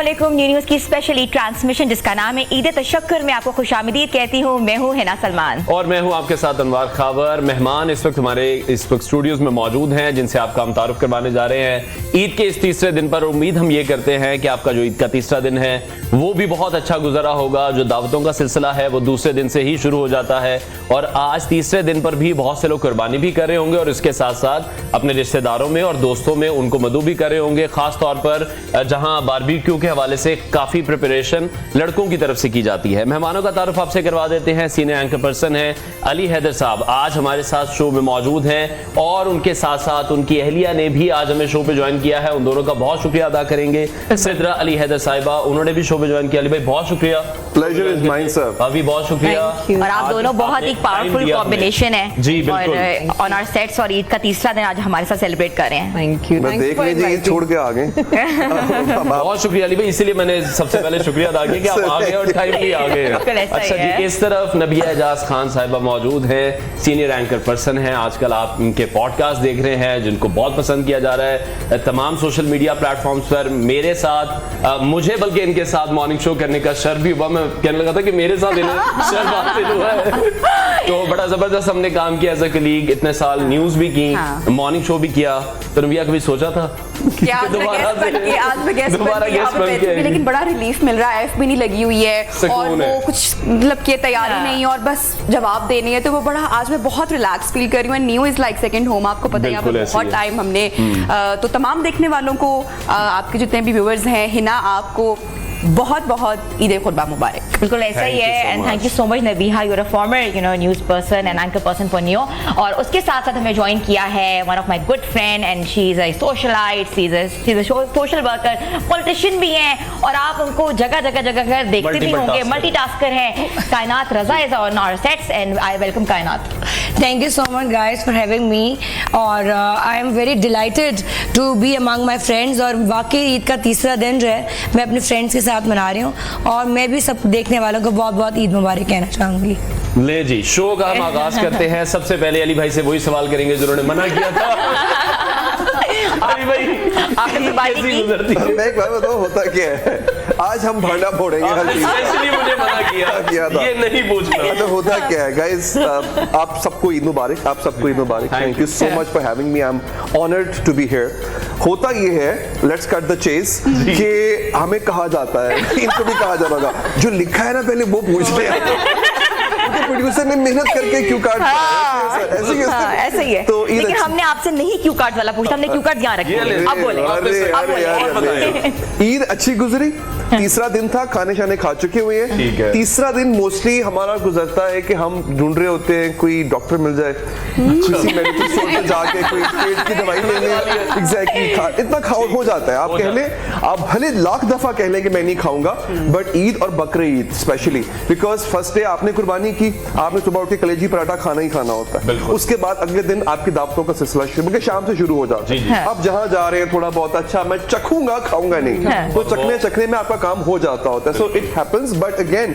अस्सलामुअलैकुम। New news की special Eid transmission जिसका नाम है ईद तशक्कुर में आपको खुशामदीद कहती हूँ। मैं हूँ हिना सलमान और मैं हूँ आपके साथ अनवार खावर। मेहमान इस वक्त हमारे स्टूडियोज में मौजूद हैं जिनसे आपका हम तारुफ करवाने जा रहे हैं ईद के इस तीसरे दिन पर। उम्मीद हम ये करते हैं कि आपका जो ईद का तीसरा दिन है वो भी बहुत अच्छा गुजरा होगा। जो दावतों का सिलसिला है वो दूसरे दिन से ही शुरू हो जाता है और आज तीसरे दिन पर भी बहुत से लोग कुर्बानी भी कर रहे होंगे और इसके साथ साथ अपने रिश्तेदारों में और दोस्तों में उनको मदऊ भी कर रहे होंगे। खास तौर पर जहां बारबेक्यू के हवाले से काफी प्रिपरेशन लड़कों की तरफ से की जाती है। मेहमानों का तारुफ आपसे करवा देते हैं। सीनियर एंकर पर्सन है अली हैदर साहब, आज हमारे साथ शो में मौजूद हैं और उनके साथ साथ उनकी अहलिया ने भी आज हमें शो पे ज्वाइन किया है। उन दोनों का बहुत शुक्रिया अदा करेंगे। सिद्रा अली हैदर साहिबा, उन्होंने भी शो पे ज्वाइन किया। अली भाई बहुत शुक्रिया। Pleasure is mine sir. अभी बहुत शुक्रिया। और आप दोनों बहुत ही पावरफुल कॉम्बिनेशन है जी बिल्कुल। और ऑन आवर सेट्स और ईद का तीसरा दिन आज हमारे साथ सेलिब्रेट कर रहे हैं। Thank you. मैं देख लीजिए छोड़ के आ गए। बहुत शुक्रिया अली भाई, इसीलिए मैंने सबसे पहले शुक्रिया अदा किया कि आप आ गए और टाइमली आ गए। अच्छा जी, इस तरफ नबिया एजाज खान साहिबा मौजूद हैं, सीनियर एंकर पर्सन हैं। आजकल आप इनके पॉडकास्ट देख रहे हैं जिनको बहुत पसंद किया जा रहा है तमाम सोशल मीडिया प्लेटफॉर्म्स पर। मेरे साथ मुझे बल्कि इनके साथ मॉर्निंग शो करने का शर्फ भी हुआ। मैं कहने लगा था कि मेरे साथ इन्हें शर्फ हासिल हुआ है। तो बड़ा जबरदस्त हमने काम किया एज अ कलीग। इतने साल न्यूज भी की, मॉर्निंग शो भी किया। तो नबिया कभी सोचा था लेकिन बड़ा रिलीफ मिल रहा है। एफ भी नहीं लगी हुई है और वो कुछ मतलब की तैयारी नहीं और बस जवाब देनी है, तो वो बड़ा आज मैं बहुत रिलैक्स फील कर रही हूँ। New is like second home. आपको पता है यहाँ पे बहुत टाइम हमने तो तमाम देखने वालों को, आपके जितने भी व्यूअर्स हैं, हिना आपको बहुत बहुत ईद खुर्बा मुबारक। बिल्कुल ऐसा ही है। And thank you so much Nabiha, you are a former news person and anchor person for new. और उसके साथ साथ हमें ज्वाइन किया है one of my good friend and she is a socialite, she is a social worker, politician भी हैं और आप उनको जगह जगह देखते भी होंगे। मल्टीटास्कर हैं। Kainat Raza is on our sets and I welcome Kainat. Thank you so much guys for having me और I am very delighted to be among my friends। और वाकई ईद का तीसरा दिन जो है मैं अपने फ्रेंड्स के साथ मना रही हूँ और मैं भी सब देखने वालों को बहुत बहुत ईद मुबारक कहना चाहूँगी। ले जी, शो का हम आगाज करते हैं। सबसे पहले अली भाई से वही सवाल करेंगे जिन्होंने मना किया था। अली भाई आपने कैसी गुजरती है? मैं एक बार बताऊं होता क्या है, आज हम भांडा फोड़ेंगे। स्पेशली मुझे मना किया था ये नहीं पूछना। तो होता क्या है गाइस, आप सबको ईद मुबारक। आप सबको ईद मुबारक। Thank you so much for having me. I am honoured to be here. होता ये है, लेट्स कट द चेस, कि हमें कहा जाता है, इनको भी कहा जाता होगा, जो लिखा है ना पहले वो पूछ रहे हैं। प्रोड्यूसर ने मेहनत करके क्यू कार्ड ऐसे ही है। तो लेकिन हमने आपसे नहीं क्यू कार्ड वाला पूछा, हमने क्यू कार्ड यहाँ रखे। अब बोले। ईद अच्छी गुजरी। तीसरा दिन था, खाने शाने खा चुके हुए हैं। तीसरा दिन मोस्टली हमारा गुजरता है कि हम ढूंढ रहे होते हैं कोई डॉक्टर मिल जाए, किसी मेडिकल स्टोर पे जाके कोई पेट की दवाई ले लें। एग्जैक्टली इतना खाओ हो जाता है। आप कह लें, आप भले लाख दफा कह लें कि मैं नहीं खाऊंगा, बट ईद और बकरे Eid specially because first day आपने कुर्बानी की, आपने सुबह उठ के कलेजी पराठा खाना ही खाना होता है। उसके बाद अगले दिन आपकी दावतों का सिलसिला शुरू, शाम से शुरू हो जाता है। अब जहाँ जा रहे हैं थोड़ा बहुत, अच्छा मैं चखूंगा खाऊंगा नहीं, तो चखने में आपका काम हो जाता होता है। So it happens, but again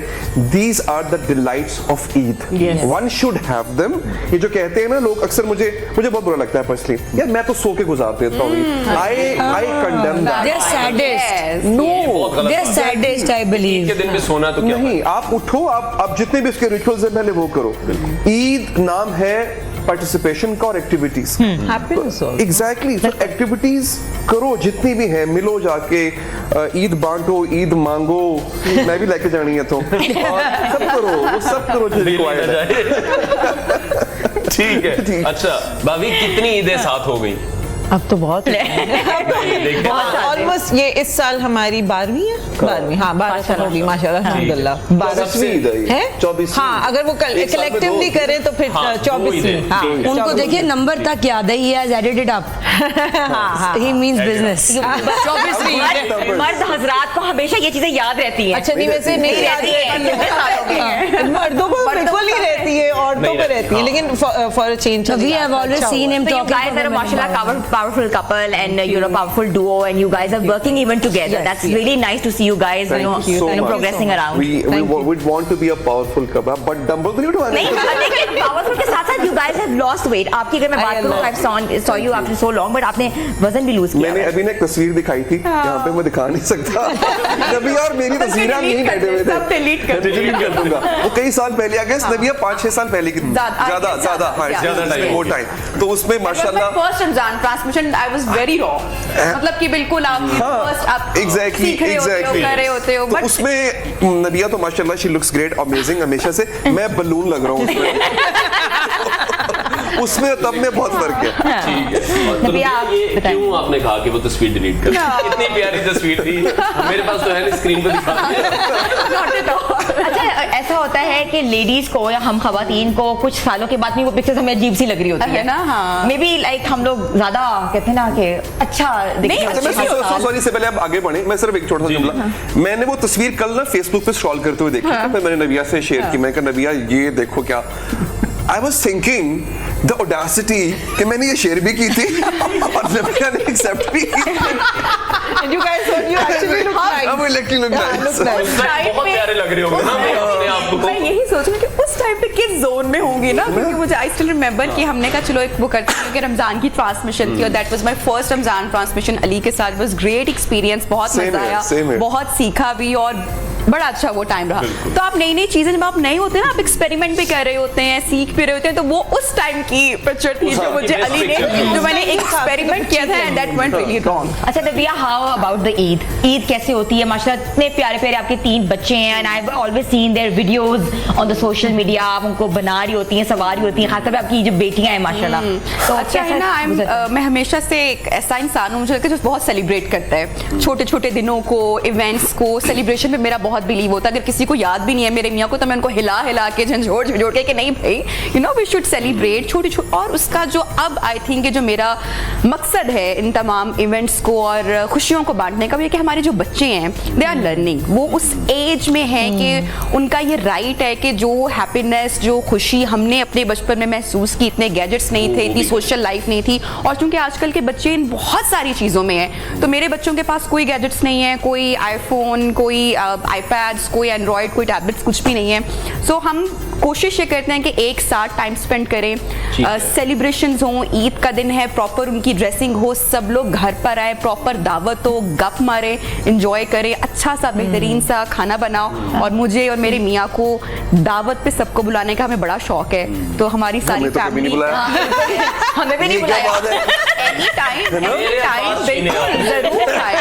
these are the delights of Eid. One should have them. ये जो कहते हैं ना लोग, अक्सर मुझे बहुत बुरा लगता है पर्सनली, यार मैं तो सो के गुजार देता हूँ। आई condemn that. They're saddest. No, they're saddest I believe। के दिन में सोना तो क्या नहीं, आप उठो, आप जितने भी उसके रिचुअल्स हैं पहले वो करो। ईद नाम है पार्टिसिपेशन का और एक्टिविटीज। एग्जैक्टली, तो एक्टिविटीज करो जितनी भी हैं, मिलो जाके, ईद बांटो, ईद मांगो, मैं भी लेके जानी है तो, और सब करो, वो सब करो जो रिक्वायर्ड है। ठीक है। अच्छा भाभी, कितनी ईदें साथ हो गई? अब तो बहुत ऑलमोस्ट ये इस साल हमारी 12वीं है। 12वीं, हाँ 12 साल होगी माशाल्लाह अल्हम्दुलिल्लाह। 12वीं है 24। हाँ, अगर वो कलेक्टिवली करें तो फिर 24वीं। हाँ, उनको देखिए नंबर तक याद है, he has added it up। He means business। 24वीं। मर्द हजरात को हमेशा ये चीजें याद रहती हैं। अच्छा, नहीं वैसे नहीं याद रहती है, मर्दों को बिल्कुल ही रहती है, औरतों को रहती है, लेकिन for a change We have always seen him talking। माशाल्लाह powerful couple and you're a powerful duo and you guys are working even together. That's really nice to see you guys, Thank you so much. progressing around. We would want to be a powerful couple, but dumbbell नहीं उठवाने नहीं, लेकिन powerful के साथ साथ you guys have lost weight. आपकी अगर मैं बात करूँ, I saw you after so long, but आपने वजन भी lose किया. मैंने अभी एक तस्वीर दिखाई थी, यहाँ पे मैं दिखा नहीं सकता. नबी और मेरी तस्वीर हम नहीं बैठे हुए थे. सब डिलीट कर दूंगा. वो कई साल पहले आ गया. नबिया 5-6 साल पहले की ज्यादा टाइम, वो टाइम. तो उसमें माशाल्लाह first Ramzan transmission I was very raw. मतलब कि बिल्कुल आप फर्स्ट आप एग्जैक्टली कर रहे होते हो. तो उसमें नबिया तो माशाल्लाह शी लुक्स ग्रेट, अमेजिंग हमेशा से. मैं बलून लग रहा हूँ उसमें तब में बहुत फर्क है. ठीक है. और नबिया, ये क्यों आपने कहा कि वो तस्वीर डिलीट कर? इतनी प्यारी तस्वीर थी, मेरे पास तो है, स्क्रीन पे दिखा. अच्छा, ऐसा होता है कि लेडीज को या हम खवातीन को कुछ सालों के बाद में वो पिक्चर्स हमें अजीब सी लग रही होती है ना. हाँ. मे बी लाइक हम लोग ज्यादा कहते हैं ना कि अच्छा सॉरी से पहले आप आगे बढ़े, मैं सिर्फ एक छोटा सा जुमला. मैंने वो तस्वीर कल ना फेसबुक पे स्क्रॉल करते हुए देखी, फिर मैंने नबिया से शेयर की. मैंने कहा नबिया ये देखो क्या. I was thinking the audacity कि मैंने ये शेयर भी की थी और नबिया ने एक्सेप्ट भी की. And you guys actually look nice. I'm looking nice. बहुत प्यारे लग रहे होंगे ना अपने आप को. मैं यही सोच रही हूँ कि उस टाइम पे किस जोन में होंगी ना, क्योंकि मुझे आई स्टिल रिमेंबर कि हमने कहा चलो एक वो करते हैं, क्योंकि रमजान की ट्रांसमिशन थी और that was my first Ramzan transmission Ali के साथ. वाज ग्रेट एक्सपीरियंस, बहुत मजा आया, बहुत सीखा भी और बड़ा अच्छा वो टाइम रहा. तो आप नई नई चीजें, जब आप नए होते हैं ना, आप एक्सपेरिमेंट भी कर रहे होते हैं, सीख भी रहे होते हैं, तो वो उस टाइम की पिक्चर थी जो मुझे अली ने, जो मैंने एक्सपेरिमेंट किया था and that went really wrong. अच्छा नबिया, how about the Eid? Eid कैसे होती है? माशाल्लाह इतने प्यारे प्यारे आपके 3 बच्चे हैं and I have always seen their videos on the social media. आप उनको बना रही होती हैं, सवार रही होती हैं, खासकर आपकी जो बेटियां हैं माशाल्लाह. तो अच्छा है ना, मैं हमेशा से एक ऐसा इंसान हूँ मुझे लगता है जो बहुत सेलिब्रेट करता है छोटे छोटे दिनों को, इवेंट्स को. सेलिब्रेशन में मेरा बहुत बिलीव होता है. अगर किसी को याद भी नहीं है मेरे मियाँ को, तो मैं उनको हिला हिला के झंझोड़ झंझोड़ के कि नहीं भाई, you know we should celebrate छोटे छोटे. और उसका जो अब आई थिंक जो मेरा मकसद है इन तमाम इवेंट्स को और खुशियों को बांटने का, ये कि हमारे जो बच्चे हैं दे आर लर्निंग. वो उस एज में है कि उनका ये राइट है कि जो हैप्पीनेस, जो खुशी हमने अपने बचपन में महसूस की, इतने गैजेट्स नहीं थे, इतनी सोशल लाइफ नहीं थी, और चूंकि आजकल के बच्चे इन बहुत सारी चीज़ों में हैं, तो मेरे बच्चों के पास कोई गैजेट्स नहीं है, कोई आईफोन, कोई आईपैड्स, कोई एंड्रॉयड, कोई टैबलेट्स, कुछ भी नहीं है. सो हम कोशिश ये करते हैं कि एक साथ टाइम स्पेंड करें, सेलिब्रेशंस हों, ईद का दिन है, प्रॉपर उनकी ड्रेसिंग हो, सब लोग घर पर आए, प्रॉपर दावत हो, गप मारे, एंजॉय करें, अच्छा सा बेहतरीन सा खाना बनाओ. और मुझे और मेरे मियाँ को दावत पे सबको बुलाने का हमें बड़ा शौक है. तो हमारी सारी फैमिली हमें भी नहीं बुलाया. एनी टाइम बिल्कुल जरूर आए.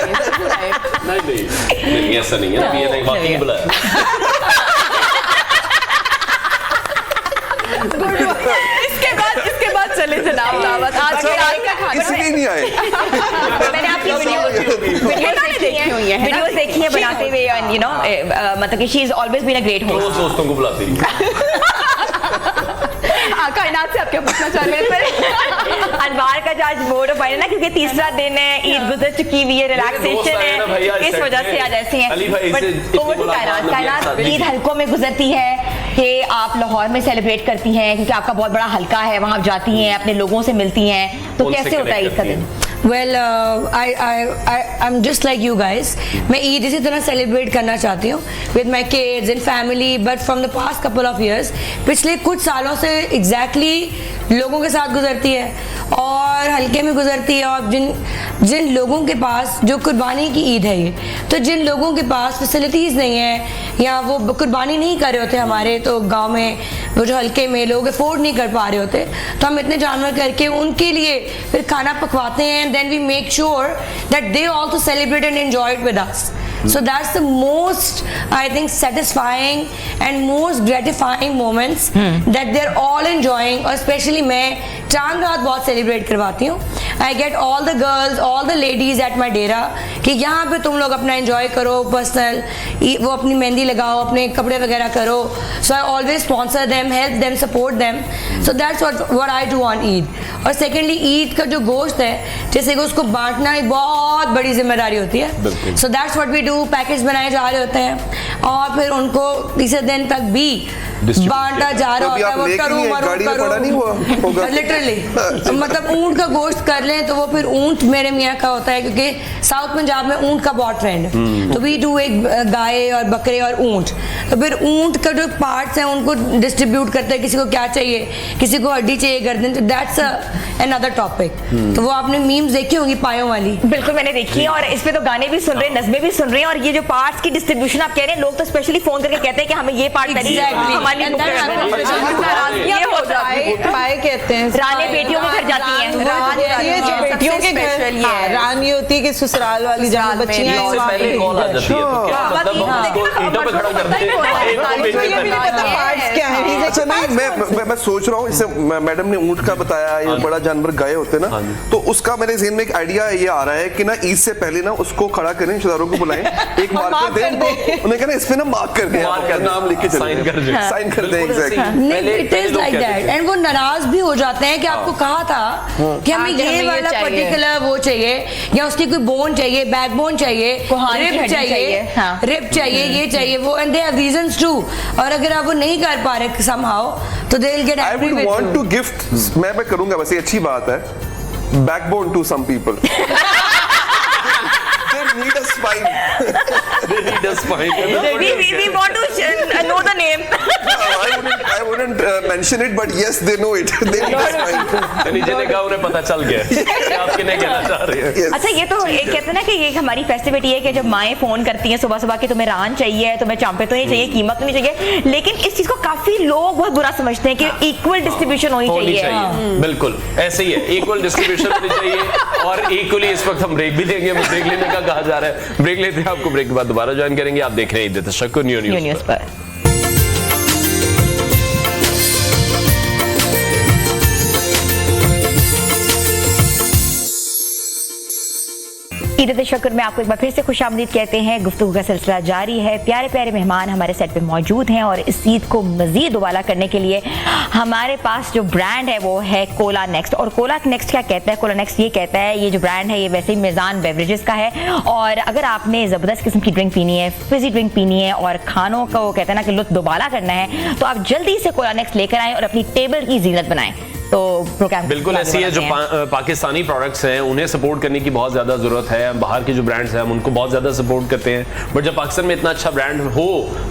नहीं ऐसा नहीं है, ये नहीं वाकई बुलाया. इसके बाद चले जनाब दावत. आज के रात का खाना इसलिए नहीं आए. मैंने आपकी वीडियोस देखी है बनाते हुए, यू नो मतलब कि she is always been a great host. दोस्तों को बुलाती है. कायनात से आपके पूछना चाह रहे थे अनवार का जो आज बोर्ड ऑफ फाइनल है, क्योंकि तीसरा दिन है, ईद गुजर चुकी हुई है, रिलैक्सेशन है, इस वजह से आज ऐसी हैं. कायनात ईद हल्कों में गुजरती है कि आप लाहौर में सेलिब्रेट करती हैं, क्योंकि आपका बहुत बड़ा हल्का है, वहाँ आप जाती हैं, अपने लोगों से मिलती हैं, तो कैसे होता है ईद का दिन? Well, I'm just like you guys. मैं ईद इसी तरह सेलिब्रेट करना चाहती हूँ with my kids and family, but from the past couple of years, पिछले कुछ सालों से exactly लोगों के साथ गुजरती है और हल्के में गुजरती है. और जिन लोगों के पास, जो कुर्बानी की ईद है ये, तो जिन लोगों के पास फैसिलिटीज़ नहीं है या वो कुर्बानी नहीं कर रहे होते हमारे तो गांव में, वो जो हल्के में लोग अफोर्ड नहीं कर पा रहे होते, तो हम इतने जानवर करके उनके लिए फिर खाना पकवाते हैं. Then we make sure that they also celebrate and enjoy it with us. So that's the most, I think, satisfying and most gratifying moments that they're all enjoying. और especially मैं चांद रात बहुत सेलिब्रेट करवाती हूँ. I get all the girls, all the ladies at my डेरा कि यहाँ पे तुम लोग अपना enjoy करो, पर्सनल वो अपनी मेहंदी लगाओ, अपने कपड़े वगैरह करो. So I always sponsor them, help them, support them. So that's what I do on Eid. और secondly, ईद का जो गोश्त है, जैसे कि उसको बांटना एक बहुत बड़ी जिम्मेदारी होती है. So that's what we do. Package बनाए जा रहे होते हैं और फिर उनको तीसरे दिन तक भी बांटा जा रहा तो अभी होता है, आप वो लेके करूँ नहीं है, मरूँ गाड़ी में पड़ा नहीं हुआ होगा। लिटरली मतलब ऊंट का गोश्त कर लें तो वो फिर ऊंट मेरे मियाँ का होता है, क्योंकि साउथ पंजाब में ऊंट का बहुत ट्रेंड है। तो वी डू एक गाय और बकरे और ऊंट, तो फिर ऊंट का जो पार्ट्स हैं उनको डिस्ट्रीब्यूट करते हैं, किसी को क्या चाहिए, किसी को हड्डी चाहिए गर्दन, तो दैट्स अनदर टॉपिक। तो वो आपने मीम्स देखी होंगी पायों वाली। बिल्कुल मैंने देखी है, और इसमें तो गाने भी सुन रहे हैं, नज़में भी सुन रहे हैं, और ये जो पार्ट्स की डिस्ट्रीब्यूशन आप कह रहे हैं, लोग तो स्पेशली फोन करके कहते हैं कि हमें ये पार्ट पहले हमारे लिए book कर दें। ये होता है, पाए कहते हैं, रानी बेटियों के घर जाती हैं, ये जो बेटियों के घर रानी होती है कि ससुराल वाली जहाँ बच्चियां हैं, इससे पहले कॉल आ जाती है, तो क्या मतलब हम उसको ईंटों पे खड़ा करते हैं। अच्छा नहीं, मैं सोच रहा हूँ, इससे मैडम ने ऊंट का बताया, ये बड़ा जानवर गाय होते हैं ना, तो उसका मेरे ज़हन में एक आइडिया ये आ रहा है कि ना ईद से पहले ना उसको खड़ा करें, रिश्तेदारों को बुलाएं, एक मार्कर दें, तो उन्हें कहना इस पे ना मार्क कर दें, आपका नाम लिख के साइन कर दें, साइन कर दें, नहीं, it is like that, and वो नाराज भी हो जाते हैं कि आपको कहा था कि हमें ये वाला पर्टिकुलर वो चाहिए, या उसकी कोई बोन चाहिए, बैकबोन चाहिए, रिब चाहिए, रिब चाहिए, ये चाहिए वो, and they have reasons to. और अगर आप वो नहीं कर पा रहे समहाउ तो they will get angry with you. I would want to gift, मैं करूंगा, वैसे अच्छी बात है, backbone to some people. They need a spine. They need a spine. We want to know the name. I wouldn't mention it, but yes, they know it. They need a spine. नीचे ने कहा उन्हें पता चल गया कि आप किन्हें कहना चाह रहे हैं। Yes. अच्छा, ये तो एक कहते हैं ना कि ये हमारी फेस्टिविटी है कि जब माएँ फोन करती हैं सुबह सुबह कि तुम्हें रान चाहिए, तुम्हें चांपे तो नहीं चाहिए, कीमत तो नहीं चाहिए, लेकिन इस चीज को काफी लोग बहुत बुरा समझते हैं कि इक्वल डिस्ट्रीब्यूशन होनी चाहिए। बिल्कुल ऐसे ही है, इक्वल डिस्ट्रीब्यूशन होनी चाहिए, और इक्वली इस वक्त हम ब्रेक भी देंगे, ब्रेक लेने का कहा जा रहा है, ब्रेक लेते हैं, आपको ब्रेक के बाद दोबारा ज्वाइन करेंगे। आप देख रहे हैं ईद तशक्कुर न्यूज़ पर। ईद तशक्कुर में आपको एक बार फिर से खुशामदीद कहते हैं। गुफ्तगू का सिलसिला जारी है, प्यारे प्यारे मेहमान हमारे सेट पे मौजूद हैं, और इस ईद को मजीद उबाला करने के लिए हमारे पास जो ब्रांड है वो है कोला नेक्स्ट। और कोला नेक्स्ट क्या कहता है? कोला नेक्स्ट ये कहता है, ये जो ब्रांड है ये वैसे ही मेज़ान बेवरेजेस का है, और अगर आपने ज़बरदस्त किस्म की ड्रिंक पीनी है, फिजी ड्रिंक पीनी है, और खानों को कहते हैं ना कि लुत्फ दुबाला करना है, तो आप जल्दी से कोला नेक्स्ट लेकर आएँ और अपनी टेबल की जीनत बनाएं। तो प्रोग्राम बिल्कुल ऐसी है, जो पाकिस्तानी प्रोडक्ट्स हैं उन्हें सपोर्ट करने की बहुत ज़्यादा ज़रूरत है। बाहर के जो ब्रांड्स हैं हम उनको बहुत ज़्यादा सपोर्ट करते हैं, बट जब पाकिस्तान में इतना अच्छा ब्रांड हो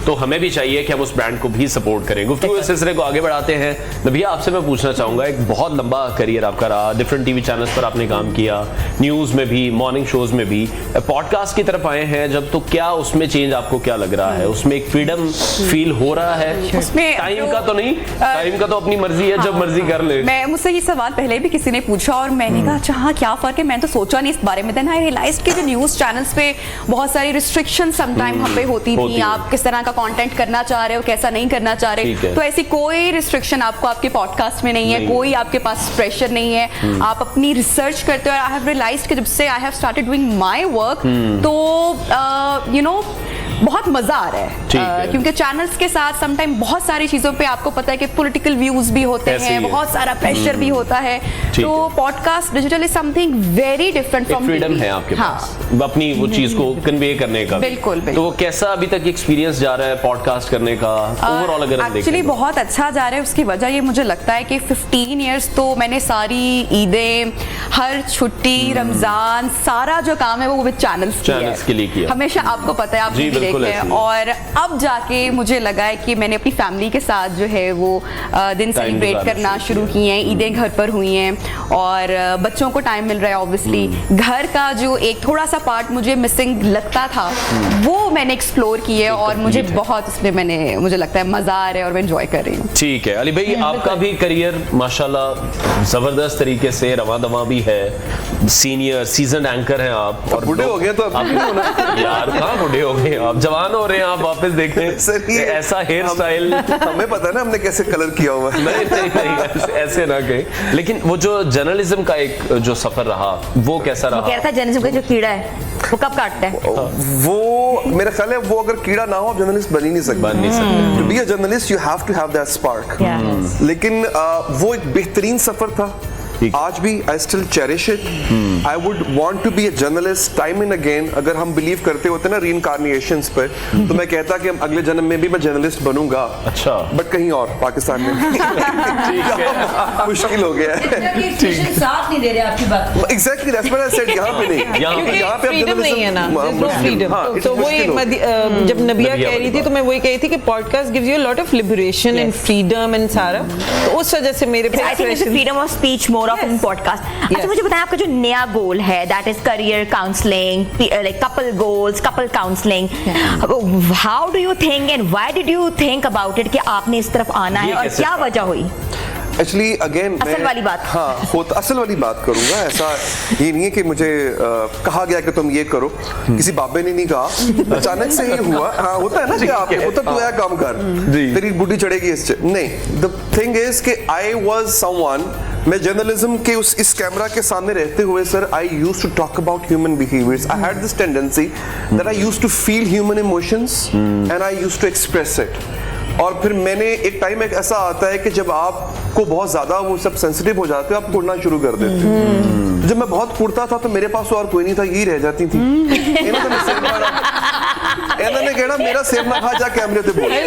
तो हमें भी चाहिए कि हम उस ब्रांड को भी सपोर्ट करें। गुफ्तगू इस सिलसिले को आगे बढ़ाते हैं। नबिया, आपसे मैं पूछना चाहूँगा, एक बहुत लंबा करियर आपका रहा, डिफरेंट टीवी चैनल्स पर आपने काम किया, न्यूज़ में भी, मॉर्निंग शोज में भी, पॉडकास्ट की तरफ आए हैं जब, तो क्या उसमें चेंज आपको क्या लग रहा है? उसमें एक फ्रीडम फील हो रहा है? उसमें टाइम का तो नहीं, टाइम का तो अपनी मर्जी है, जब मर्जी कर ले। मैं मुझसे ये सवाल पहले भी किसी ने पूछा और मैंने कहा अच्छा हाँ क्या फर्क है, मैंने तो सोचा नहीं इस बारे में। देन आई रियलाइज्ड कि जो न्यूज़ चैनल्स पे बहुत सारी रिस्ट्रिक्शन समटाइम हम पे होती थी, आप किस तरह का कंटेंट करना चाह रहे हो, कैसा नहीं करना चाह रहे, तो ऐसी कोई रिस्ट्रिक्शन आपको आपके पॉडकास्ट में नहीं है, कोई आपके पास प्रेशर नहीं है, आप अपनी रिसर्च करते हो। आई हैव रियलाइज्ड कि जब से I have started doing my work, तो यू नो बहुत मजा आ रहा है, क्योंकि चैनल्स के साथ समटाइम बहुत सारी चीजों पे आपको पता है कि पॉलिटिकल व्यूज भी होते हैं, बहुत सारा प्रेशर भी होता है, तो podcast digital is something very different from freedom है आपके पास अपनी वो चीज को कन्वे करने का। बिल्कुल। तो वो कैसा अभी तक एक्सपीरियंस जा रहा है पॉडकास्ट करने का ओवरऑल? अगर हम एक्चुअली बहुत अच्छा जा रहा है। उसकी वजह ये मुझे लगता है कि 15 इयर्स तो मैंने सारी ईदें, हर छुट्टी, रमजान, सारा जो काम है वो विद चैनल्स के लिए किया। हमेशा आपको पता है, आप भी देखे हैं, और अब जाके मुझे लगा है कि मैंने अपनी फैमिली के साथ जो है वो दिन सेलिब्रेट करना शुरू किए हैं, ईदें घर पर हुई हैं, और बच्चों को टाइम मिल रहा है। ऑब्वियसली घर का जो एक थोड़ा सा पार्ट मुझे मिसिंग लगता था वो मैंने एक्सप्लोर किए, और मुझे बहुत उसमें मुझे लगता है मजा आ रहा है और मैं एंजॉय कर रही हूँ। ठीक है अली भाई, आपका भी करियर माशाल्लाह जबरदस्त तरीके से रवा दवा भी है, सीनियर सीजन एंकर हैं आप, और बूढ़े हो गए तो अब नहीं होना यार, कहाँ बूढ़े हो गए, आप जवान हो रहे हैं, आप वापस देखें ऐसा हेयर स्टाइल। हमें पता है ना हमने कैसे कलर किया हुआ है। नहीं ऐसे ना कहें, लेकिन वो जो जर्नलिज्म का एक जो सफर रहा वो कैसा रहा? वो कह रहा था जर्नलिज्म का जो कीड़ा है वो कब काटता है? वो मेरा ख्याल है वो अगर कीड़ा ना हो आप जर्नलिस्ट बन ही नहीं सकते। To be a journalist you have to have that spark. लेकिन वो एक बेहतरीन सफर था, आज भी I still cherish it. I would want to be a journalist time and again. अगर हम बिलीव करते होते ना रीइंकार्नेशंस पर, तो मैं कहता कि अगले जन्म में भी मैं जर्नलिस्ट बनूंगा. अच्छा. बट कहीं और पाकिस्तान में मुश्किल हो गया है. साथ नहीं दे रहे आपकी बात को. Exactly that's what I said. यहाँ पे नहीं, यहाँ पे फ्रीडम नहीं है ना, फ्रीडम. तो वही जब नबिया कह रही थी तो मैं वही कही थी कि podcast gives you a lot of liberation and freedom and सारा. तो उस वजह से मेरे I think it's a freedom of speech more of in podcast. अच्छा मुझे बताएं आपका जो नया गोल है, that is career counseling, like couple goals, couple counseling. How do you think and why did you think about it कि आपने इस तरफ आना है और क्या वजह हुई? एक्चुअली अगेन असल वाली बात. हाँ, असल वाली बात करूंगा. ऐसा ये नहीं है कि मुझे कहा गया कि तुम ये करो. किसी बाबे ने नहीं कहा, अचानक से ही हुआ. हाँ, होता है ना कि आप होता तू यह काम कर, तेरी बुढ़ी चढ़ेगी इससे. नहीं, द थिंग इज कि आई वाज समवन, मैं जर्नलिज्म के इस कैमरा के सामने रहते हुए sir, I used to talk about human behaviours. I had this tendency that I used to feel human emotions and I used to express it. और फिर मैंने एक टाइम एक ऐसा आता है कि जब आपको बहुत ज्यादा वो सब सेंसिटिव हो जाते हो, आप कुड़ना शुरू कर देते हो. जब मैं बहुत कुड़ता था तो मेरे पास और कोई नहीं था, यही रह जाती थी. इन्होंने कहना मेरा सेब ना खा, जा कैमरे पे बोल. ये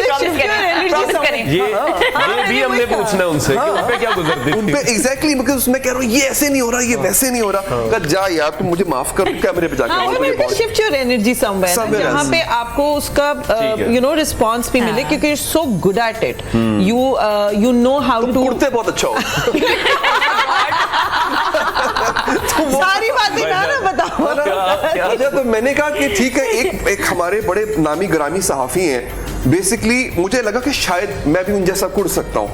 भी हमने पूछना उनसे कि उन पे क्या गुजरती थी. उन पे एग्जैक्टली, बिकॉज़ उसमें कह रहा हूँ ये ऐसे नहीं हो रहा, ये वैसे नहीं हो रहा. कहा जा यार तुम मुझे माफ कर, कैमरे पे जाके शिफ्ट योर एनर्जी समवेयर, जहाँ पे आपको उसका यू नो रिस्पांस भी मिले, क्योंकि you are so good at it. You know how to. उड़ते बहुत अच्छा हो. सारी बातें ना बताओ. अच्छा, तो मैंने कहा कि ठीक है, एक हमारे बड़े नामी ग्रामी सहाफी हैं. बेसिकली मुझे लगा कि शायद मैं भी उन जैसा कुड़ सकता हूँ.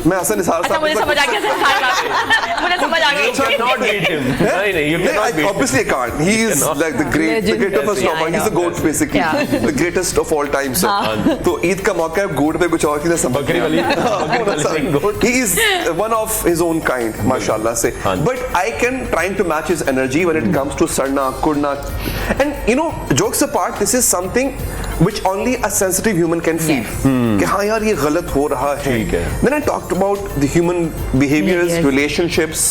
मैं हसन निसार साहब, मुझे समझ आ गया, मुझे समझ आ गया. You cannot beat him. नहीं, you cannot beat him. Obviously I can't. He is like the greatest of all. He's the GOAT basically. The greatest of all time. तो ईद का मौका है, गोट पे कुछ और की समझ. बकरी वाली गोट. He is one of his own kind, माशाल्लाह से. But I can trying to match his energy when it comes to सड़ना, कुड़ना. And you know, jokes apart, this is something which only a sensitive human can feel. कि हाँ यार ये गलत हो रहा है. Then I talked about the human behaviors, relationships.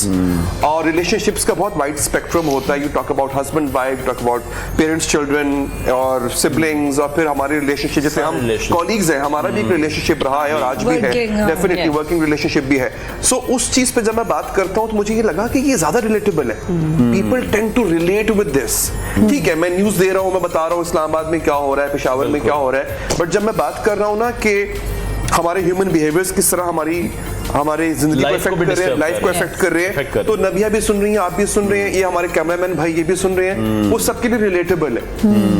और relationships का बहुत wide spectrum होता है. You talk about husband, wife, you talk about parents, children, और siblings, और फिर हमारे relationship, जैसे हम colleagues हैं, हमारा भी एक relationship रहा है और आज भी है. Definitely working relationship भी है. So उस चीज पे जब मैं बात करता हूँ तो मुझे ये लगा कि ये ज्यादा relatable है. People tend to relate with this. ठीक है, मैं न्यूज दे रहा हूँ, मैं बता रहा हूँ इस्लामाबाद में क्या हो रहा है, पेशावर में क्या हो रहा है, बट जब मैं बात कर रहा हूँ ना कि हमारे ह्यूमन बिहेवियर्स किस तरह हमारी जिंदगी को इफेक्ट कर रहे हैं, लाइफ को इफेक्ट कर रहे हैं, तो नबिया भी सुन रही हैं, आप भी सुन रहे हैं, ये हमारे कैमरामैन भाई ये भी सुन रहे हैं, वो सबके लिए रिलेटेबल है.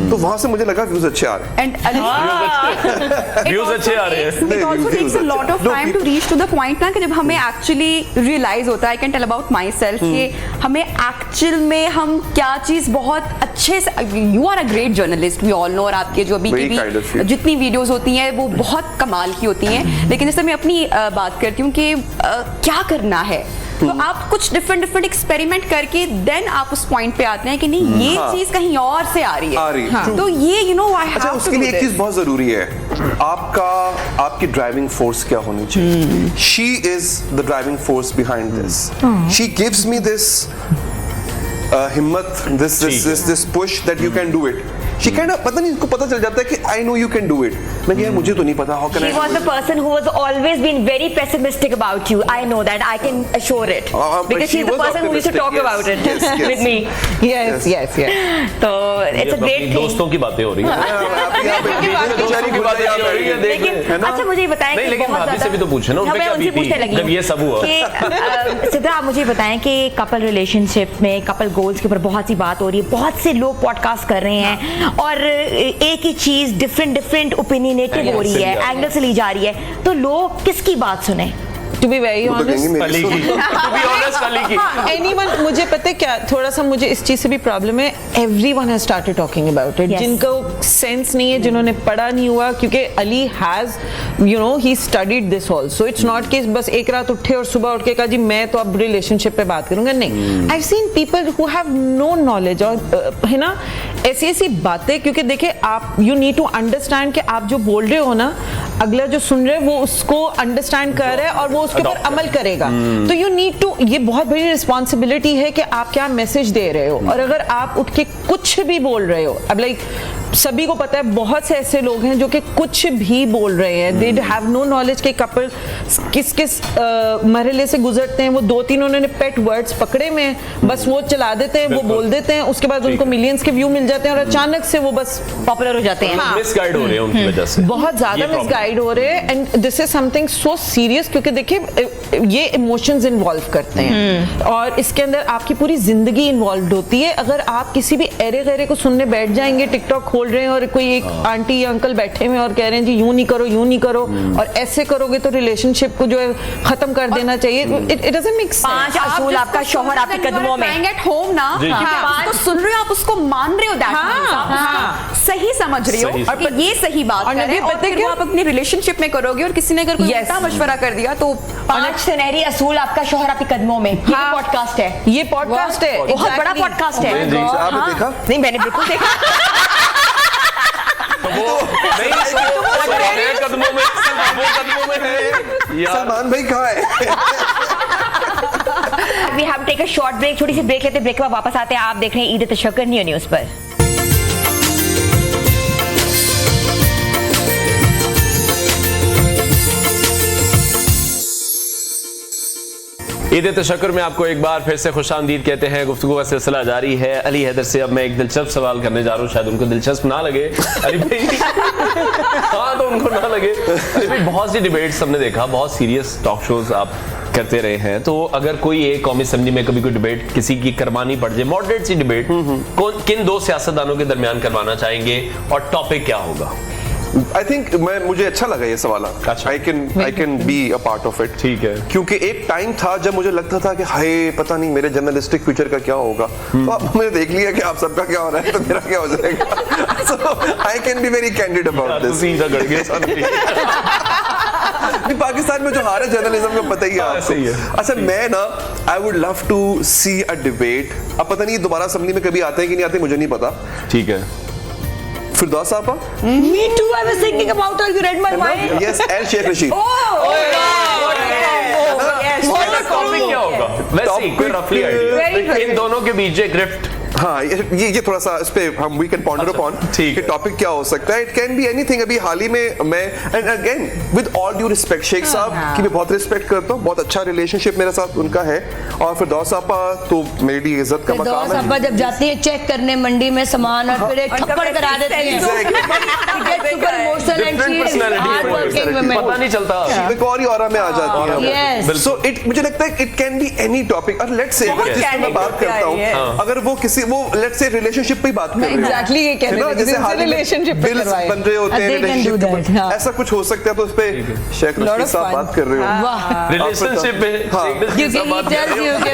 तो वहां से मुझे लगा व्यूज अच्छे आ रहे हैं. एंड व्यूज अच्छे आ रहे हैं. It also takes a lot of time to reach to the point ना कि जब हमें actually realize होता है, I can tell about myself कि हमें actual में हम क्या चीज़ बहुत अच्छे से, you are a great journalist, we all know, और आपके जो अभी की भी जितनी वीडियोस होती हैं वो बहुत कमाल की होती हैं. लेकिन जैसे मैं अपनी बात करती हूँ कि क्या करना है, तो आप कुछ डिफरेंट एक्सपेरिमेंट करके देन आप उस पॉइंट पे आते हैं कि नहीं ये चीज कहीं और से आ रही है. तो ये यू नो आई हैव अच्छा, उसके लिए एक चीज बहुत जरूरी है. आपकी ड्राइविंग फोर्स क्या होनी चाहिए. She is the driving force behind this. She gives me this हिम्मत, this push that you can do it. She kind of, पता नहीं, इसको पता चल जाता है कि I know you can do it. मैं कहा मुझे तो नहीं पता. How can I? She was the person who was always been very pessimistic about you. I know that. I can assure it. Because she's the person who used to talk about it with me. Yes. तो it's a great thing. दोस्तों की बातें हो रही हैं. लेकिन अच्छा मुझे बताएं कि लेकिन भाभी से भी तो पूछे ना, उनपे क्या बीती जब ये सब हुआ. सिद्रा, आप मुझे बताएं कि कपल रिलेशनशिप में कपल गोल्स के ऊपर बहुत सी बात हो रही है, बहुत से लोग पॉडकास्ट कर रहे हैं और एक ही चीज डिफरेंट ओपिनियनेटिव हो रही है, एंगल से ली जा रही है, तो लोग किसकी बात सुने? To be very honest, anyone, मुझे पता है क्या, थोड़ा सा मुझे इस चीज से भी प्रॉब्लम है. Everyone has started talking about it. जिनको सेंस नहीं है, जिन्होंने पढ़ा नहीं हुआ, क्योंकि Ali has, you know, he studied this also. It's not कि बस एक रात उठे और सुबह उठ के कहा जी मैं तो अब रिलेशनशिप पे बात करूंगा. नहीं, I've seen people who have no knowledge, और है ना ऐसी बातें, क्योंकि देखिए आप you need to understand कि आप जो बोल रहे हो ना, अगला जो सुन रहे हैं वो उसको अंडरस्टैंड कर रहा है और वो उसके ऊपर अमल करेगा। तो यू नीड टू, ये बहुत बड़ी रिस्पॉन्सिबिलिटी है कि आप क्या मैसेज दे रहे हो। और अगर आप उठ के कुछ भी बोल रहे हो, अब लाइक सभी को पता है बहुत से ऐसे लोग हैं जो कि कुछ भी बोल रहे हैं, दे हैव नो नॉलेज के कपल किस किस मरहले से गुजरते हैं। वो 2-3 उन्होंने पेट वर्ड्स पकड़े में, बस वो चला देते हैं, वो बोल देते हैं, उसके बाद उनको मिलियंस के व्यू मिल जाते हैं और अचानक से वो बस पॉपुलर हो जाते हैं। मिसगाइड हो रहे हैं उनकी वजह से, बहुत ज्यादा मिसगाइड हो रहे हैं। And this is something so serious, क्योंकि देखिए ये इमोशंस इन्वॉल्व करते हैं और इसके अंदर आपकी पूरी जिंदगी इन्वॉल्व होती है। अगर आप किसी भी एरे गैरे को सुनने बैठ जाएंगे, टिकटॉक खोल रहे हैं और कोई एक आंटी या अंकल बैठे हुए और कह रहे हैं जी यूं नहीं करो, यूं नहीं करो, और ऐसे करोगे तो रिलेशनशिप को जो है खत्म कर देना चाहिए। It doesn't make sense. 5 असूल आपका शौहर आपके कदमों में। एट होम ना, आप तो सुन रहे हो, आप उसको मान रहे हो, सही समझ रहे हो और ये सही बात और है। नबी, और फिर वो आप अपनी रिलेशनशिप में करोगे और किसी ने अगर कोई उल्टा मशवरा कर दिया तो 5 सुनहरी असूल आपका शौहर आपके कदमों में। ये पॉडकास्ट है, ये पॉडकास्ट है, बहुत बड़ा पॉडकास्ट है। आपने देखा? नहीं, मैंने बिल्कुल देखा। कदमों में, वो कदमों में है यार। सलमान भाई कहाँ है? We have to take a short break, छोटी सी ब्रेक लेते हैं, ब्रेक के बाद वापस आते हैं। आप देख रहे हैं ईद तशक्कुर न्यू न्यूज़ पर। ईद तशक्कुर में आपको एक बार फिर से खुशामदीद कहते हैं। गुफ्तगू का सिलसिला जारी है। अली हैदर से अब मैं एक दिलचस्प सवाल करने जा रहा हूँ, शायद उनको दिलचस्प ना लगे अली भाई। हाँ, तो उनको ना लगे। अली भाई, बहुत सी डिबेट्स हमने देखा, बहुत सीरियस टॉक शोज आप करते रहे हैं, तो अगर कोई एक कौमी असेंबली में कभी कोई डिबेट किसी की करवानी पड़ जाए, मॉडरेट सी डिबेट, किन 2 सियासतदानों के दरमियान करवाना चाहेंगे और टॉपिक क्या होगा? आई थिंक मुझे अच्छा लगा ये सवाल। अच्छा। आई can be a part of it. ठीक है। क्योंकि एक टाइम था जब मुझे लगता था कि हाय पता नहीं मेरे जर्नलिस्टिक फ्यूचर का क्या होगा, तो अब मैंने देख लिया कि आप सबका क्या हो रहा है, तो मेरा क्या हो जाएगा। So I can be very candid about this. Pakistan में जो हार है जर्नलिज्म में पता ही है सही है। अच्छा, मैं ना I would love to see a debate. अब पता नहीं दोबारा असेंबली में कभी आते हैं कि नहीं आते, मुझे नहीं पता। ठीक है। फिरदौस साहबा, Me too, I was thinking about her, you read my mind. Yes, and Sheikh Rashid. Topic क्या होगा वैसे कोई रफली आइडिया? इन दोनों के बीच एक ग्रिफ्ट। हाँ, ये थोड़ा सा इस पे हम वी कैन पॉन्डर अपॉन कि टॉपिक क्या हो सकता है। It can be anything. अभी हाल ही में मैं, and again with all due respect, Sheikh साहब की मैं बहुत रिस्पेक्ट करता हूँ, बहुत अच्छा रिलेशनशिप मेरे साथ उनका है, और फिरदौस साहबा तो मेरे लिए इज्जत का मकाम है। फिरदौस जब जाती है चेक करने मंडी में सामान और फिर एक थप्पड़ करा देते हैं। Super emotional and she is hard working woman, पता नहीं चलता, एक और ही ऑरा में आ जाती है। सो इट, मुझे लगता है it can be any topic. और लेट्स से जिसकी मैं बात करता हूँ, अगर वो किसी वो लेट्स से रिलेशनशिप पे बात कर रहे हैं, एग्जैक्टली ये कह रहे हैं, जैसे हाल ही में रिलेशनशिप पे बिल्स करवाए बन रहे होते हैं, They can do relationship के that, ऊपर, हाँ। ऐसा कुछ हो सकता है, तो उस पे शेख रशीद साहब बात कर रहे हो। वाह, रिलेशनशिप में क्योंकि he tells you कि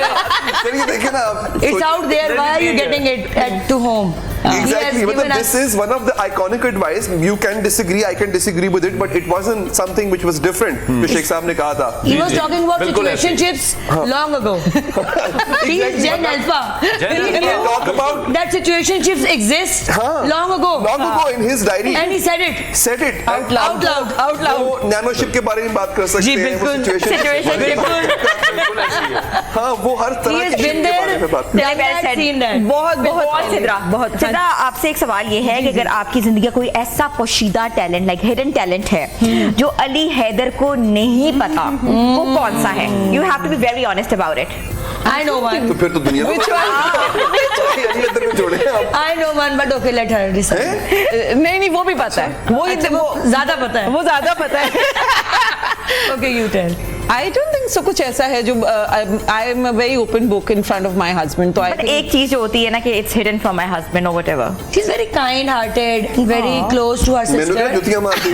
चलिए देखिए ना आप, it's out there, why are you getting it to home? Exactly. मतलब this is one of the iconic advice. You can disagree, I can disagree with it, but it wasn't something which was different. जो शेख साहब ने कहा था। He was talking about बिल्कुल ऐसे। situationships long ago. He is Gen Alpha. Gen He Alpha। knew Talk about that situationships exist हाँ, long ago. long ago in his diary. And he said it. Said it Out loud. वो नैनोशिप के बारे में बात कर सकते हैं, वो situation हाँ, वो हर He तरह has की been चीज़ के बारे there, में बात done that, seen that. बहुत सिद्रा, बहुत सिद्रा, आपसे एक सवाल ये है कि अगर आपकी जिंदगी का कोई ऐसा पोशीदा टैलेंट, लाइक हिडन टैलेंट है जो अली हैदर को नहीं पता, वो कौन सा है? You have to be very honest about it. I know one. तो फिर तो दुनिया में जोड़े हैं आप। I know one, but okay, let her decide. नहीं वो भी पता है, वो ज्यादा पता है। वो ज्यादा पता है। Okay, you tell. I don't think so कुछ ऐसा है जो I am a very open book in front of my husband, तो I बट think एक चीज जो होती है ना कि it's hidden from my husband और whatever. She's very kind-hearted and very close to her मैंने sister. क्या जुतियां मारती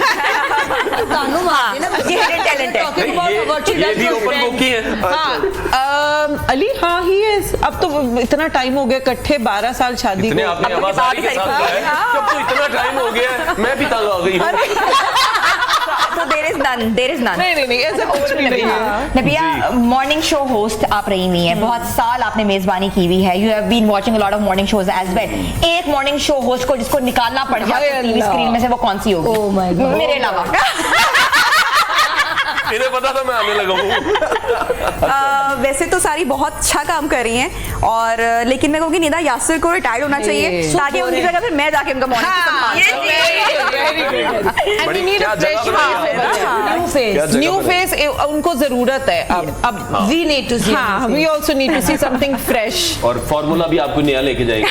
तानू मारती है ना, ये hidden talent है। Talking about what she ये does भी for open book he friends. है। हाँ, अली हाँ ही है। अब तो इतना टाइम हो गया, इकट्ठे 12 साल शादी इतने को। आपने आवाज़ारी के साथ कहा है, जब तो इतना टाइम हो गया है, मैं भी तंग आ गई हूँ। So there is none. नहीं ऐसा कुछ भी नहीं है। नबिया, मॉर्निंग शो होस्ट आप रही हुई हैं, बहुत साल आपने मेजबानी की हुई है, you have been watching a lot of morning shows as well. एक मॉर्निंग शो होस्ट को जिसको निकालना पड़ जाए टीवी स्क्रीन में से, वो कौन सी होगी? Oh my God. मेरे अलावा इन्हें पता था मैं आने लगा हूँ। वैसे तो सारी बहुत अच्छा काम कर रही हैं और लेकिन मैं कहूँगी निदा यासिर को रिटायर्ड होना चाहिए ताकि उनकी जगह फिर मैं जाके उनका न्यू फेस उनको जरूरत है अब वी नीड टू सी, हाँ we also need to see something fresh. और फॉर्मूला भी आपको नया लेके जाएगी।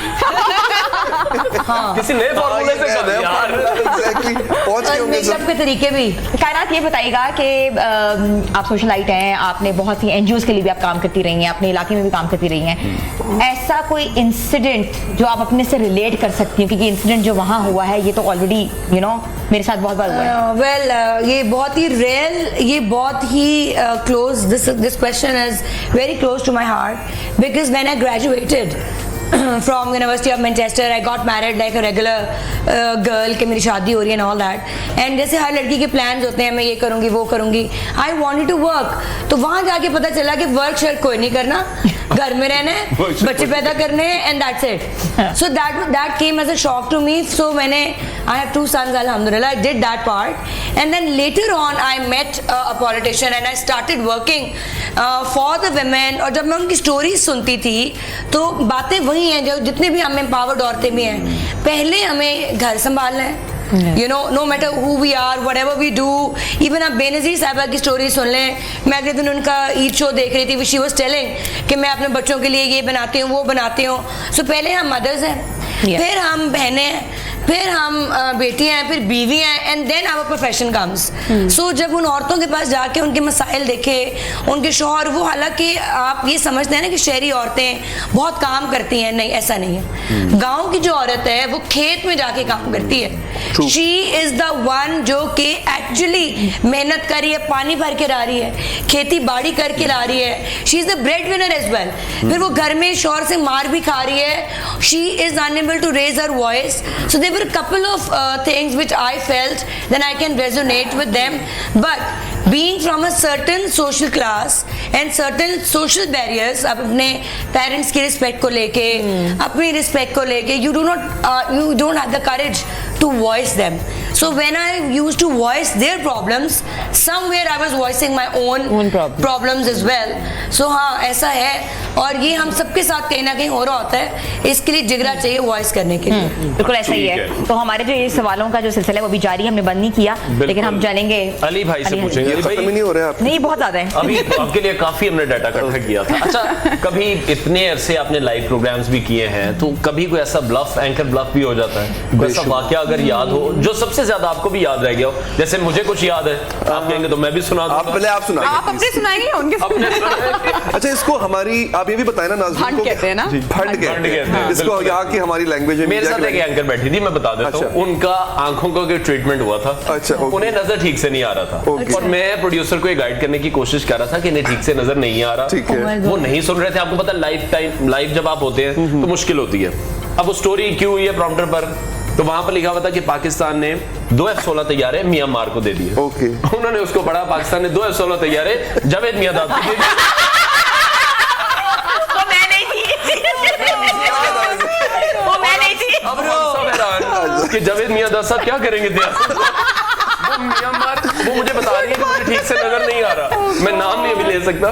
किसी नए फॉर्मूले से कर यार। एग्जैक्टली पहुंच गए होंगे मेकअप सब। के तरीके भी। कायनात, ये बताइएगा कि आप सोशलाइट हैं, आपने बहुत सी एनजीओज के लिए भी आप काम करती रही हैं, अपने इलाके में भी काम करती रही हैं, ऐसा कोई इंसिडेंट जो आप अपने से रिलेट कर सकती हैं? क्योंकि इंसिडेंट जो वहाँ हुआ है ये तो ऑलरेडी यू नो मेरे साथ बहुत बार हुआ है। वेल ये बहुत ही रेयर, ये बहुत ही close, this question is very close to my heart because when I graduated from University of Manchester, I got married like a regular girl कि मेरी शादी हो रही है and all that, and जैसे हर लड़की के plans होते हैं, मैं ये करूँगी वो करूँगी, I wanted to work, तो वहाँ जाके पता चला कि वर्क शर्क कोई नहीं करना, घर में रहना है, बच्चे पैदा करने हैं and that's it. So that came as a shock to me. So मैंने I have 2 sons, alhamdulillah, I did that part, and then later on I met a politician and I started working for the women. और जब मैं उनकी stories सुनती थी तो बातें वही हैं जो जितने भी हम एम्पावर्ड औरतें भी हैं, पहले हमें घर संभालना है, you know, no matter who we are, whatever we do. Even आप बेनज़ीर साहिबा की स्टोरी सुन लें, मैं अगले दिन उनका ईद शो देख रही थी, she was telling कि मैं अपने बच्चों के लिए ये बनाती हूँ वो बनाती हूँ. So पहले हम मदर्स हैं, फिर हम बहनें हैं, फिर हम बेटियां हैं, फिर बीवी हैं, and then our profession comes. So जब उन औरतों के पास जाके उनके मसाइल देखे, उनके शौहर, वो हालांकि आप ये समझते हैं ना कि शहरी औरतें बहुत काम करती हैं, नहीं, ऐसा नहीं है. गांव की जो औरत है वो खेत में जाके काम करती है. शी इज द वन जो कि एक्चुअली मेहनत कर रही है, पानी भर के ला रही है, खेती बाड़ी करके ला रही है. She is the breadwinner as well. फिर वो घर में शौहर से मार भी खा रही है. She is unable to raise her voice. So there were a couple of things which I felt then I can resonate with them, but being from a certain social class and certain social barriers, आप अपने parents की respect को लेके, अपनी respect को लेके, you don't have the courage to voice them. So when I used to voice their problems, somewhere I was voicing my own problems as well. So हाँ, ऐसा है, और ये हम सबके साथ कहीं ना कहीं हो रहा होता है. इसके लिए जिगरा चाहिए वॉइस करने के लिए. बिल्कुल ऐसा ही है. तो हमारे जो ये सवालों का जो सिलसिला है वो भी जारी, हमने बंद नहीं किया, लेकिन हम जानेंगे अली भाई से पूछेंगे. ये खत्म ही नहीं हो रहा है आप. नहीं, बहुत ज्यादा है. अभी आपके लिए काफी हमने डाटा इकट्ठा किया था. अच्छा, कभी इतने अरसे आपने लाइव प्रोग्राम्स भी किए हैं, तो कभी कोई ऐसा ब्लफ, एंकर ब्लफ भी हो जाता है? कोई ऐसा वाकया अगर याद हो जो सबसे ज्यादा आपको भी याद रह गया हो? जैसे मुझे कुछ याद है, आप कहेंगे तो मैं भी सुना दूंगा. पहले आप सुनाइए. आप अपने सुनाएंगे उनके. अच्छा, इसको हमारी आप ये भी बताए ना नाज़रीन को, कहते हैं ना, फंड कहते हैं इसको, यहाँ की हमारी लैंग्वेज में. मेरे साथ एक एंकर बैठी थी, मैं बता देता हूँ. उनका आंखों का ट्रीटमेंट हुआ था. अच्छा, उन्हें नजर ठीक से नहीं आ रहा था, और मैं प्रोड्यूसर को गाइड करने की कोशिश कर रहा था कि इन्हें ठीक से नजर नहीं आ ररा. ठीक है. वो नहीं सुन रहे थे. आपको पता लाइव जब आप होते हैं तो मुश्किल होती है. अब वो स्टोरी क्यों हुई है प्रॉम्प्टर पर, तो वहां पर लिखा हुआ था कि पाकिस्तान ने 2 F-16 तैयारे म्यांमार को दे दिए. ओके. उन्होंने उसको पढ़ा, पाकिस्तान ने 2 F-16 तैयारे जावेद मियांदाद को दे दिए. अब सब हैरान कि जावेद मियांदाद साहब क्या करेंगे. वो म्यांमार, वो मुझे बता रही है कि मुझे ठीक से नजर नहीं आ रहा, मैं नाम नहीं अभी ले सकता.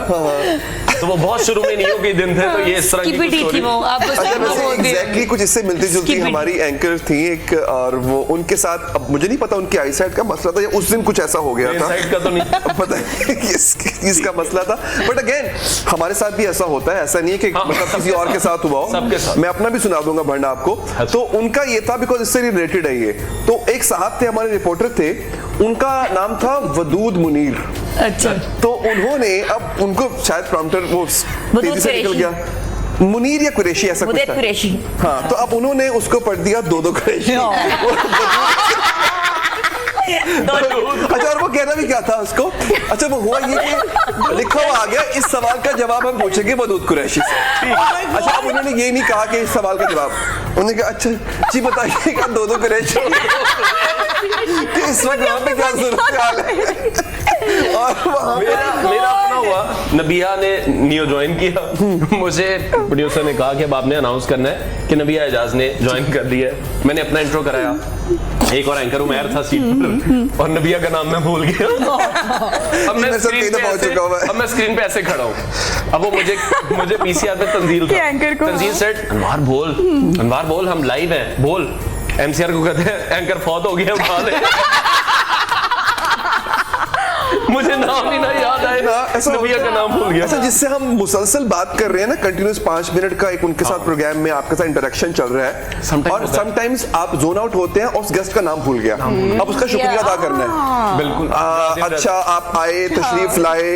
तो वो बहुत शुरू में नहीं के दिन थे, तो ये इस तरह की थी वो. आप एग्जैक्टली कुछ इससे मिलती जुलती हमारी एंकर थी एक, और वो उनके साथ, अब मुझे नहीं पता उनकी आई साइड का मसला था या उस दिन कुछ ऐसा हो गया था, साइड का तो नहीं पता है किसका मसला था. बट अगेन हमारे साथ भी ऐसा होता है, ऐसा नहीं है कि मतलब किसी और के साथ हुआ हो. मैं अपना भी सुना दूंगा भंडा आपको. तो उनका ये था, बिकॉज इससे रिलेटेड है ये. तो एक साहब थे, हमारे रिपोर्टर थे, उनका नाम था वदूद मुनीर. अच्छा. तो उन्होंने, अब उनको शायद प्रॉम्प्टर वो तेजी से निकल गया, मुनीर या कुरैशी ऐसा कुछ था. कुरैशी. हाँ, तो अब उन्होंने उसको पढ़ दिया 2 कुरैशी. अच्छा, और वो कहना भी क्या था उसको. अच्छा, वो हुआ ये कि लिखा हुआ आ गया, इस सवाल का जवाब हम पूछेंगे वदूद कुरैशी से. अच्छा, अब उन्होंने ये नहीं कहा कि इस सवाल का जवाब, उन्होंने कहा अच्छा जी बताइए क्या 2 कुरैशी कि इस वक्त वहाँ पे क्या जरूरत है. और मेरा अपना हुआ नबिया ने नियो ज्वाइन किया, मुझे प्रोड्यूसर ने कहा कि अब आपने अनाउंस करना है कि नबिया एजाज ने ज्वाइन कर दिया है। मैंने अपना इंट्रो कराया, एक और एंकर उमैर था सीट पर और नबिया का नाम मैं भूल गया। अब मैं स्क्रीन पे ऐसे खड़ा हूँ, अब वो मुझे पीसीआर पे तंजील था, तंजील सेट अनवार बोल हम लाइव हैं, बोल। एमसीआर को कहते हैं एंकर फौत हो गया, उठा ले। मुझे नाम ही ना याद आए ना, नबिया का नाम भूल गया। ऐसा जिससे हम मुसलसल बात कर रहे हैं ना, कंटिन्यूस 5 मिनट का एक उनके साथ प्रोग्राम में आपके साथ इंटरेक्शन चल रहा है और समटाइम्स आप जोन आउट होते हैं और उस गेस्ट का नाम भूल गया, अब उसका शुक्रिया अदा करना है। बिल्कुल। अच्छा आप आए, तशरीफ लाए,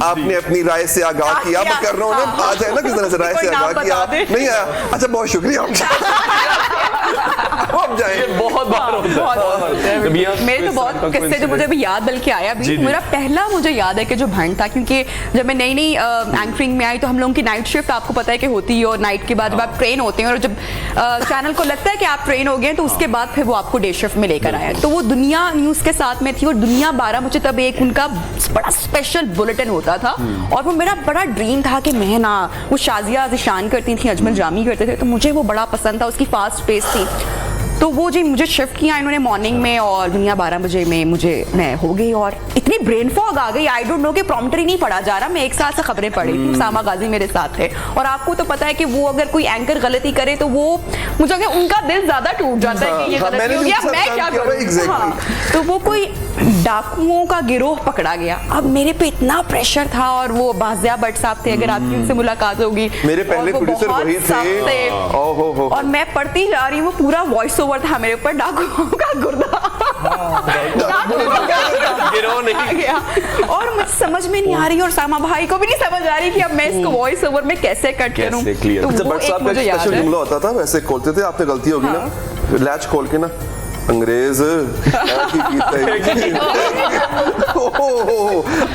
आपने अपनी राय से आगाह किया, मैं कर रहा हूँ ना, आ जाए ना किस तरह से राय से आगाह किया, नहीं आया, अच्छा बहुत शुक्रिया, बहुत बार होता है। मेरे तो बहुत किस्से जो मुझे अभी याद बल्कि आया भी। मेरा पहला मुझे याद है कि जो भंड था, क्योंकि जब मैं नई एंकरिंग में आई तो हम लोगों की नाइट शिफ्ट आपको पता है कि होती है और नाइट के बाद जब आप ट्रेन होते हैं और जब चैनल को लगता है कि आप ट्रेन हो गए तो उसके बाद फिर वो आपको डे शिफ्ट में लेकर आया। तो वो दुनिया न्यूज़ के साथ में थी और दुनिया 12 मुझे तब एक उनका बड़ा स्पेशल बुलेटिन होता था और वो मेरा बड़ा ड्रीम था कि मैं ना, वो शाजिया ज़िशान करती थी, अजमल जामी करते थे, तो मुझे वो बड़ा पसंद था, उसकी फास्ट पेस थी। तो वो जी मुझे शिफ्ट किया इन्होंने मॉर्निंग में और दुनिया 12 बजे में मैं हो गई और इतनी ब्रेन फॉग आ गई, आई डोंट नो कि प्रॉम्प्टर ही नहीं पढ़ा जा रहा। मैं एक साल से खबरें पढ़ी थी, उसामा गाजी मेरे साथ थे और आपको तो पता है कि वो अगर कोई एंकर गलती करे तो वो मुझे लगा उनका दिल ज्यादा टूट जाता है कि ये गलती हो गया, मैं क्या करूं। तो वो कोई डाकुओं का गिरोह पकड़ा गया। अब मेरे पे इतना प्रेशर था और वो बाजिया भट्ट साहब थे, अगर आपकी उनसे मुलाकात होगी, मेरे पहले प्रोड्यूसर वही थे और मैं पढ़ती जा रही हूँ, पूरा वॉइस ओवर था मेरे ऊपर, डाकुओं का गुर्दा गिरोह नहीं गया और मुझे समझ में नहीं आ रही और सामा भाई को भी नहीं समझ आ रही कि अब मैं इसको वॉइस ओवर में कैसे कट करूं। तो भट्ट साहब का स्पेशल जुमला होता था, वैसे खोलते थे, आपने गलती होगी ना, लैच खोल के ना, अंग्रेज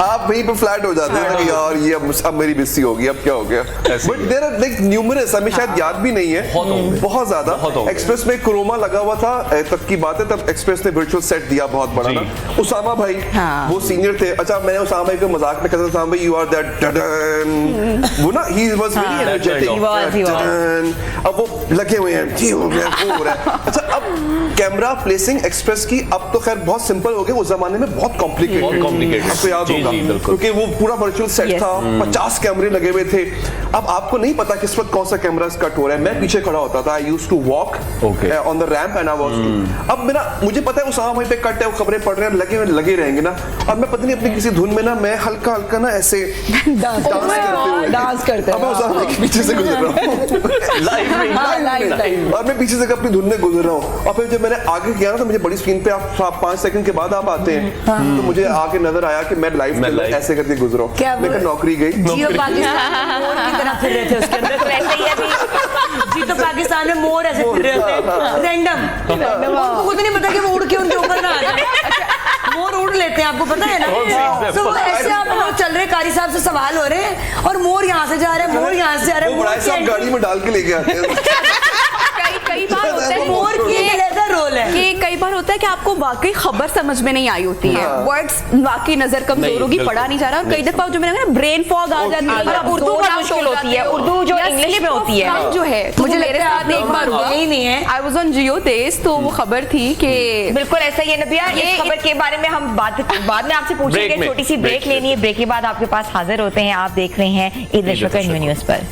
आप वहीं पे फ्लैट हो जाते हैं कि यार ये अब मेरी मिस्सी होगी, अब क्या हो गया। But there are like numerous, हमें शायद याद भी नहीं है, बहुत ज्यादा। एक्सप्रेस में कोरोना लगा हुआ था तब की बात है, तब एक्सप्रेस ने वर्चुअल सेट दिया बहुत बड़ा ना। उसामा भाई वो सीनियर थे, अच्छा मैंने उसामा भाई को मजाक में कहता था, उसामा भाई यू आर दैट, वो ना ही वाज वेरी एनर्जेटिक, अब वो लगे हुए हैं, जी हो गया, वो हो रहा है। अच्छा अब कैमरा प्लेसिंग एक्सप्रेस की अब तो खैर बहुत सिंपल हो गया, उस जमाने में बहुत कॉम्प्लिकेटेड आपको याद होगा, क्योंकि वो पूरा वर्चुअल सेट था, 50 कैमरे लगे हुए थे। अब आपको नहीं पता किस वक्त कौन सा कैमरा कट हो रहा है। मैं पीछे खड़ा होता था, I used to walk on the ramp and I was to, अब मेरा मुझे पता है उसामा भाई पे कट है, वो खबरें पढ़ रहे हैं, लगे रहेंगे ना, और मैं पता नहीं अपनी किसी धुन में ना, मैं हल्का हल्का ना ऐसे डांस करते अब मैं उसामा भाई के पीछे से गुजर रहा हूँ लाइव, और मैं पीछे से अपनी धुन में गुजर रहा हूँ, और फिर जब मैंने आगे किया ना तो मुझे बड़ी स्क्रीन पे आप 5 सेकंड के बाद आप आते हैं, तो मुझे आके नजर आया कि मैं लाइव ऐसे करके गुजरा हूं। मैं नौकरी गई, जियो पाकिस्तान मोर की तरह फिर रहे थे उसके अंदर, तो ऐसे ही अभी जी तो पाकिस्तान में मोर ऐसे फिर रहे थे रैंडम, उनको खुद नहीं पता कि वो उड़ के उनके ऊपर ना आ जाए। मोर उड़ लेते हैं, आपको पता है ना, तो ऐसे आप लोग चल रहे, कारी साहब से सवाल हो रहे हैं और मोर यहाँ से जा रहे हैं, मोर यहाँ से जा रहे हैं, बड़ा साहब गाड़ी में डाल के लेके आते हैं। कई बार होता है मोर की ऐसा रोल है कि कई बार होता है कि आपको वाकई खबर समझ में नहीं आई होती है, वर्ड्स वाकई नजर कमजोर होगी, पढ़ा नहीं जा रहा, और कई दफा जो मैंने कहा ब्रेन फॉग आ जाती है, उर्दू बहुत मुश्किल होती है, उर्दू जो इंग्लिश में होती है जो है, मुझे मेरे साथ एक बार हुआ ही नहीं है। आई वाज ऑन जियो तेज, तो वो खबर थी कि बिल्कुल ऐसा ही है नबिया, ये खबर के बारे में हम बाद में आपसे पूछेंगे, छोटी सी ब्रेक लेनी है, ब्रेक के बाद आपके पास हाजिर होते हैं, आप देख रहे हैं ईद न्यूज़ पर।